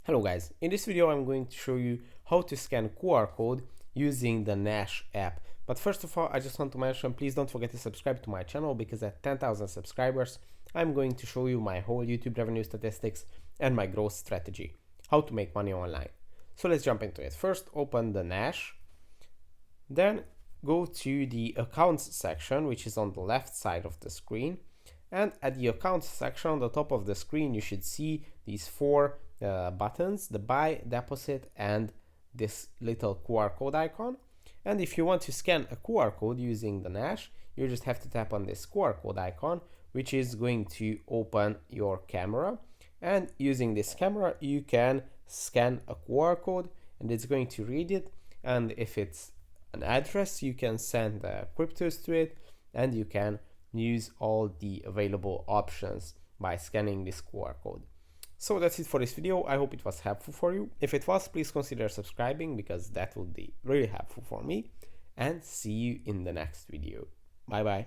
Hello guys, in this video I'm going to show you how to scan QR code using the Nash app. But first of all, I just want to mention, please don't forget to subscribe to my channel, because at 10,000 subscribers I'm going to show you my whole YouTube revenue statistics and my growth strategy, how to make money online. So let's jump into it. First, open the Nash, then go to the accounts section, which is on the left side of the screen. And at the accounts section on the top of the screen, you should see these four buttons: the buy, deposit, and this little QR code icon. And if you want to scan a QR code using the Nash, you just have to tap on this QR code icon, which is going to open your camera. And using this camera, you can scan a QR code and it's going to read it. And if it's an address, you can send cryptos to it, and you can use all the available options by scanning this QR code. So that's it for this video. I hope it was helpful for you. If it was, please consider subscribing, because that would be really helpful for me. And see you in the next video. Bye bye.